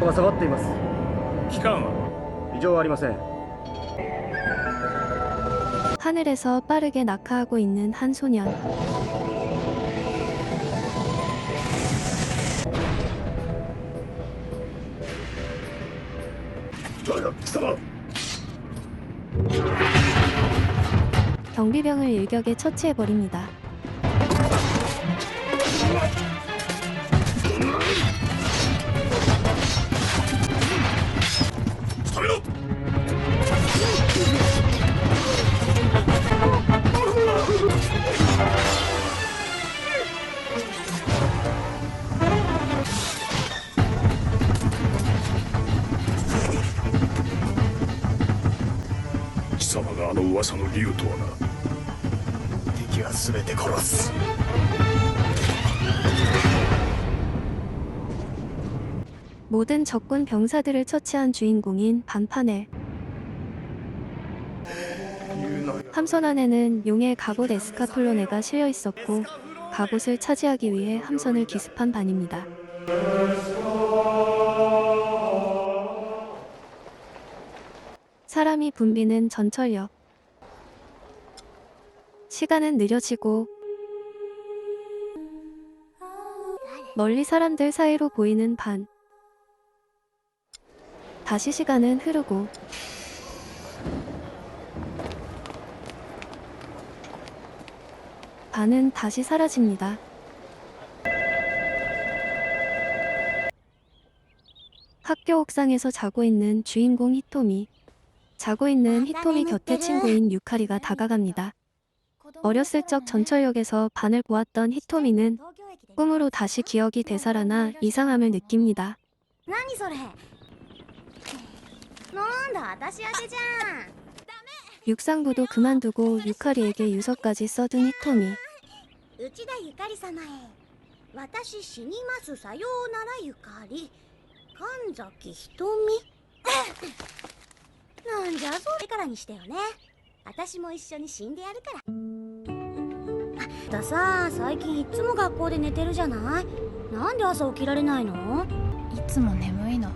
が下がっています。期間は異常はありません。 하늘에서 빠르게 낙하하고 있는 한 소년. 경비병을 일격에 처치해버립니다. 모든 적군 병사들을 처치한 주인공인 반파넬. 함선 안에는 용의 갑옷 에스카플로네가 실려 있었고 갑옷을 차지하기 위해 함선을 기습한 반입니다. 사람이 붐비는 전철역. 시간은 느려지고 멀리 사람들 사이로 보이는 반. 다시 시간은 흐르고 반은 다시 사라집니다. 학교 옥상에서 자고 있는 주인공 히토미. 자고 있는 히토미 곁에 친구인 유카리가 다가갑니다. 어렸을 적 전철역에서 반을 보았던 히토미는 꿈으로 다시 기억이 되살아나 이상함을 느낍니다. 육상부도 그만두고 유카리에게 유서까지 써둔 히토미. 内田ゆかり様へ私死にますさようならゆかり神崎ひとみなんじゃそれからにしてよね私も一緒に死んでやるからださ最近いつも学校で寝てるじゃないなんで朝起きられないのいつも眠いの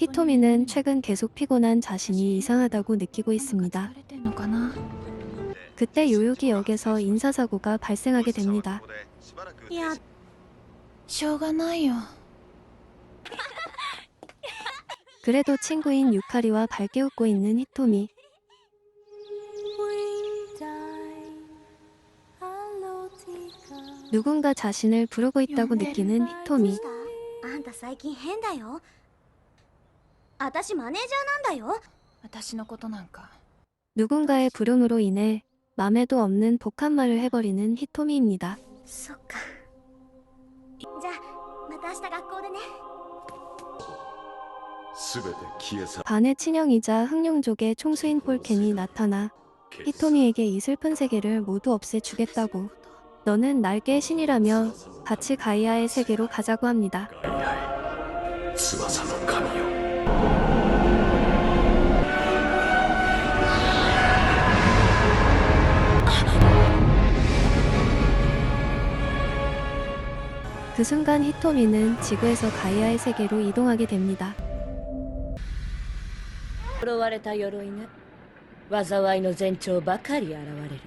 히토미는 최근 계속 피곤한 자신이 이상하다고 느끼고 있습니다. 그때 요요기 역에서 인사사고가 발생하게 됩니다. 야, しょうがないよ 그래도 친구인 유카리와 밝게 웃고 있는 히토미. 누군가 자신을 부르고 있다고 느끼는 히토미. あんた最近変だよ私マネージャーなんだよ私のことなんか 누군가의 부름으로 인해 맘에도 없는 독한말을 해버리는 히토미입니다. そっかじゃあまた明日学校でね 반의 친형이자 흑룡족의 총수인 폴켄이 나타나 히토미에게 이 슬픈 세계를 모두 없애주겠다고 너는 날개의 신이라며 같이 가이아의 세계로 가자고 합니다. 그 순간 히토미는 지구에서 가이아의 세계로 이동하게 됩니다. 呪われた鎧が災いの前兆ばかり現れる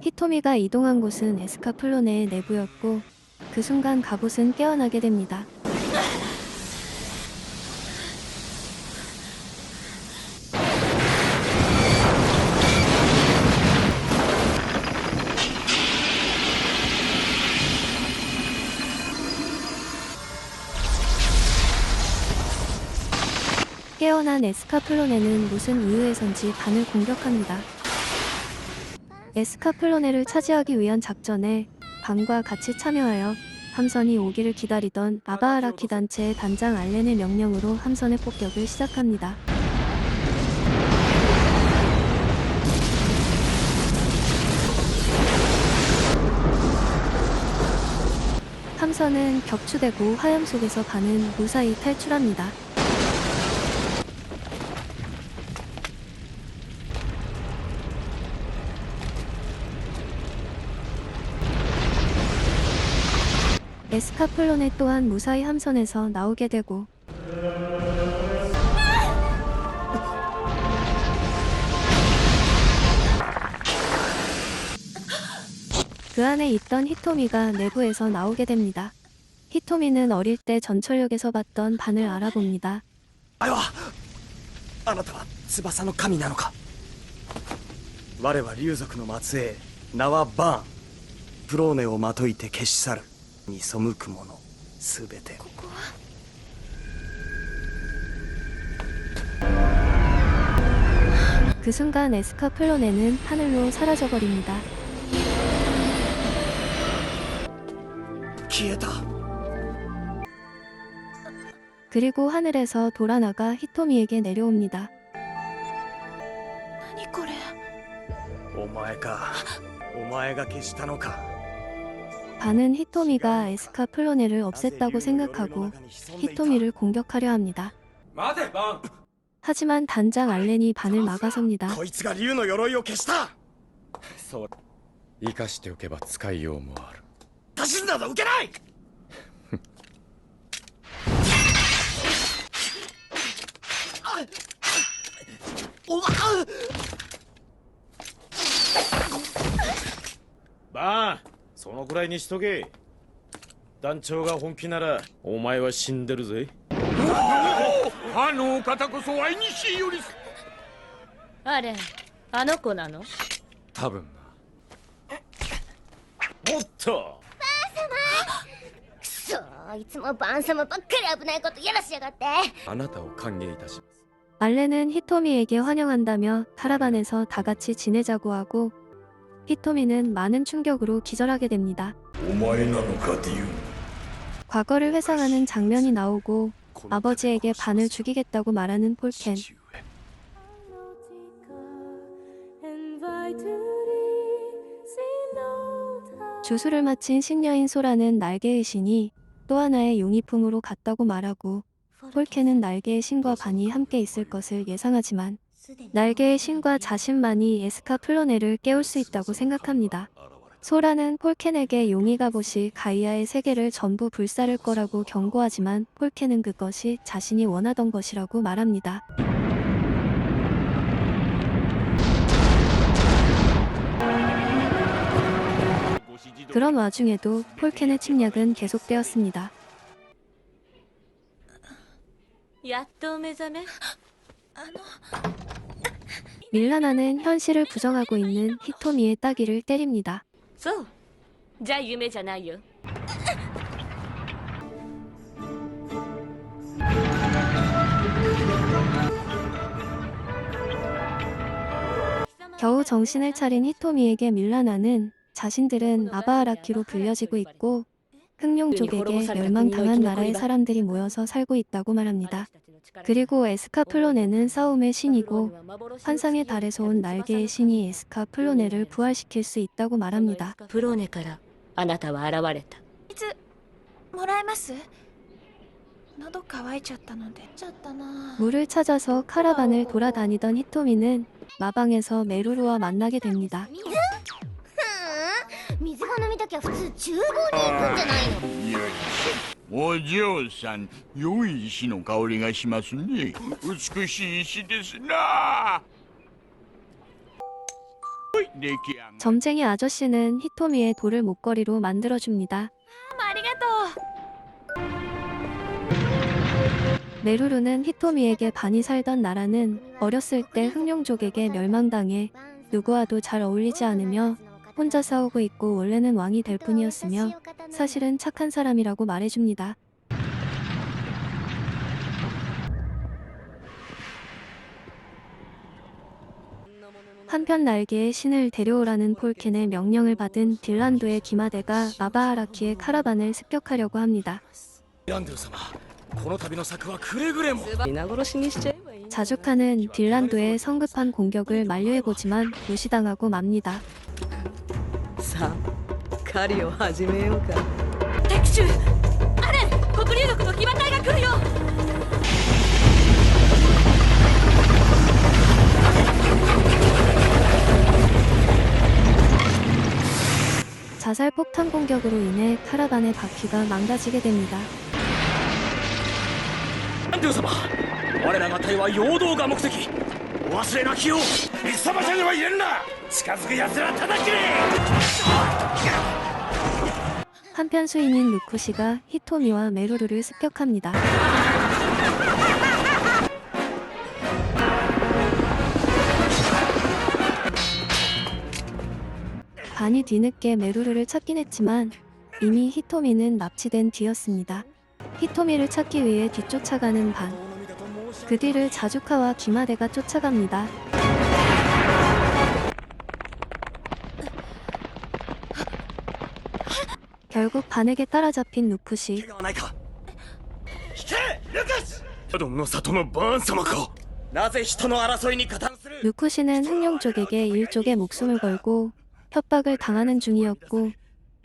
히토미가 이동한 곳은 에스카플로네의 내부였고 그 순간 갑옷은 깨어나게 됩니다. 깨어난 에스카플로네는 무슨 이유에선지 반을 공격합니다. 에스카플로네를 차지하기 위한 작전에 반과 같이 참여하여 함선이 오기를 기다리던 아바아라키 단체의 단장 알렌의 명령으로 함선의 폭격을 시작합니다. 함선은 격추되고 화염 속에서 반은 무사히 탈출합니다. 에스카플로네 또한 무사히 함선에서 나오게 되고 그 안에 있던 히토미가 내부에서 나오게 됩니다. 히토미는 어릴 때 전철역에서 봤던 반을 알아봅니다. あなたは翼の神なのか。我は竜族の末裔、名はバーン。プローネをまといて消し去るに背く者すべて。 그 순간 에스카플로네는 하늘로 사라져버립니다. 消えた。 그리고 하늘에서 돌아나가 히토미에게 내려옵니다. 何これ。お前か。お前が消したのか。 반은 히토미가 에스카플로네를 없앴다고 생각하고 히토미를 공격하려 합니다. 待てバン 하지만 단장 알렌이 반을 막아섭니다. こいつが竜の鎧を消した。そう生かしておけば使いようもある足しなど受けない。バーンそのくらいにしとけ団長が本気ならお前は死んでるぜあのお方こそは西よりあれあの子なの？多分なおっとくそー、いつもバン様ばっかり危ないことやらしやがって。あなたを歓迎いたします 알렌은 히토미에게 환영한다며 카라반에서 다 같이 지내자고 하고 히토미는 많은 충격으로 기절하게 됩니다. お前なのかデュー。 과거를 회상하는 장면이 나오고 아버지에게 반을 죽이겠다고 말하는 폴켄. 주술을 마친 신녀인 소라는 날개의 신이 또 하나의 용의품으로 같다고 말하고 폴켄은 날개의 신과 반이 함께 있을 것을 예상하지만 날개의 신과 자신만이 에스카플로네를 깨울 수 있다고 생각합니다. 소라는 폴켄에게 용의 갑옷이 가이아의 세계를 전부 불사를 거라고 경고하지만 폴켄은 그것이 자신이 원하던 것이라고 말합니다. 그런 와중에도 폴켄의 침략은 계속되었습니다. やっとお目覚め？ 밀라나는 현실을 부정하고 있는 히토미의 따귀를 때립니다. そうじゃあ夢じゃないよ。 겨우 정신을 차린 히토미에게 밀라나는 자신들은 아바아라키로 불려지고 있고 흑룡족에게 멸망당한 나라의 사람들이 모여서 살고 있다고 말합니다. 그리고 에스카플로네는 싸움의 신이고 환상의 달에서 온 날개의 신이 에스카플로네를 부활시킬 수 있다고 말합니다. プローネからあなたは現れた。いつもらえます？喉乾いちゃったので。ちゃったな。 물을 찾아서 카라반을 돌아다니던 히토미는 마방에서 메루루와 만나게 됩니다. 水が飲みたきゃ普通厨房に行くんじゃないの。いやいやお嬢さん良い石の香りがしますね。美しい石ですな。出来上がり 점쟁이 아저씨는 히토미의 돌을 목걸이로 만들어줍니다. ありがとう。 메루루는 히토미에게 반이 살던 나라는 어렸을 때 흑룡족에게 멸망당해 누구와도 잘 어울리지 않으며 혼자 싸우고 있고 원래는 왕이 될 뿐이었으며 사실은 착한 사람이라고 말해줍니다. 한편 날개의 신을 데려오라는 폴켄의 명령을 받은 딜란도의 기마대가 아바아라키의 카라반을 습격하려고 합니다. ディランドゥ様、この旅の策はくれぐれも。 皆殺しにしちゃえばいい。 자죽하는 딜란도의 성급한 공격을 만류해보지만 무시당하고 맙니다. さあ狩りを始めようか。敵手アレン黒竜族の騎馬隊が来るよ。 자살 폭탄 공격으로 인해 때문에 카라반의 바퀴가 망가지게 됩니다. 安定様、我らが隊は陽動が目的。お忘れなきよう。戦場には入れんな。近づく奴ら叩きれ。 한편 수인인 누쿠시가 히토미와 메루루를 습격합니다. 반이 뒤늦게 메루루를 찾긴 했지만 이미 히토미는 납치된 뒤였습니다. 히토미를 찾기 위해 뒤쫓아가는 반. 그 뒤를 자주카와 기마데가 쫓아갑니다. 결국 반에게 따라잡힌 누쿠시. 怪我はないか。引け、ルカス。アドンの里のバーン様か。なぜ人の争いに加担する。 누쿠시는 흑룡 쪽에게 일족의 목숨을 걸고 협박을 당하는 중이었고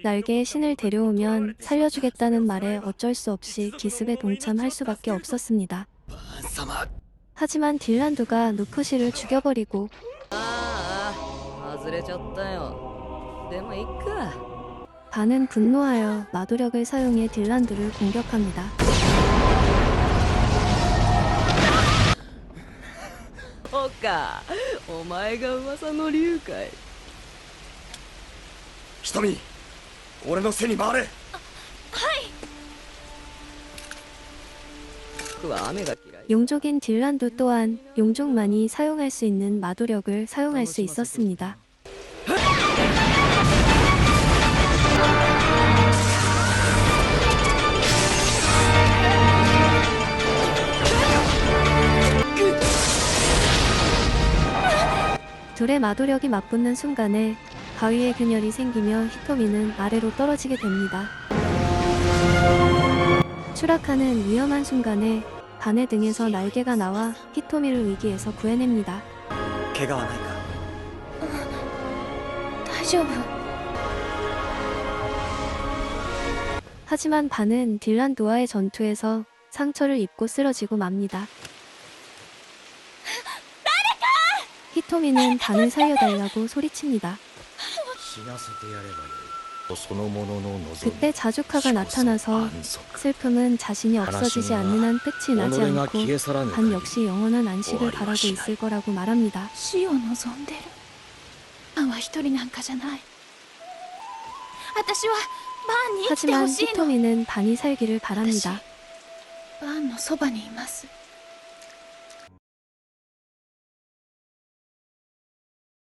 날개의 신을 데려오면 살려주겠다는 말에 어쩔 수 없이 기습에 동참할 수밖에 없었습니다. バーン様。 하지만 딜란두가 누쿠시를 죽여버리고 ああ外れちゃったよでもいっか 반은 분노하여 마도력을 사용해 딜란두를 공격합니다. そうかお前が噂の竜かい瞳、俺の背に回れ。僕は雨が嫌い 용족인 딜란두 또한 용족만이 사용할 수 있는 마도력을 사용할 수 있었습니다. 둘의 마도력이 맞붙는 순간에 바위에 균열이 생기며 히토미는 아래로 떨어지게 됩니다. 추락하는 위험한 순간에 반의 등에서 날개가 나와 히토미를 위기에서 구해냅니다. 怪我はないか。大丈夫。 하지만 반은 딜란두와의 전투에서 상처를 입고 쓰러지고 맙니다. 히토미는 반을 살려달라고 소리칩니다. 死なせてやればよいそのものの望み 그때 자주카가 나타나서 슬픔은 자신이 없어지지 않는 한 끝이 나지 己が 않고 消え去らぬ 반 역시 영원한 안식을 바라고 있을 거라고 말합니다. 死を望んでる。バンは一人なんかじゃない。私はバンに生きてほ 하지만 しいの。 히토미는 반이 살기를 바랍니다. バンのそばにいます。